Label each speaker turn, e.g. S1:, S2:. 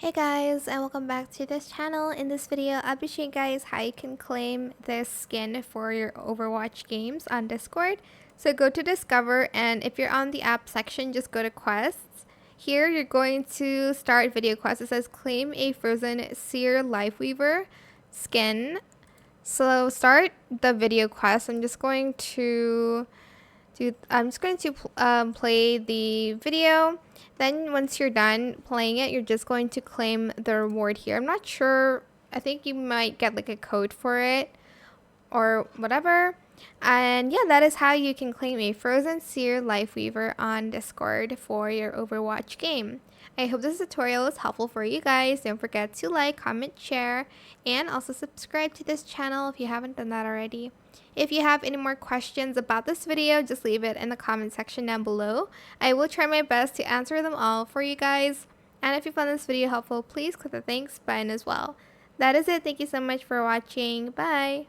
S1: Hey guys, and welcome back to this channel. In this video, I'll be showing you guys how you can claim this skin for your Overwatch games on Discord. So go to Discover, and if you're on the app section, just go to Quests. Here, you're going to start video quest. It says claim a frozen Leer Lifeweaver skin. So start the video quest. I'm just going to play the video. Then once you're done playing it, you're just going to claim the reward here. I'm not sure. I think you might get like a code for it or whatever. And yeah, that is how you can claim a Frozen Seer Lifeweaver on Discord for your Overwatch game. I hope this tutorial was helpful for you guys. Don't forget to like, comment, share, and also subscribe to this channel if you haven't done that already. If you have any more questions about this video, just leave it in the comment section down below. I will try my best to answer them all for you guys. And if you found this video helpful, please click the thanks button as well. That is it. Thank you so much for watching. Bye!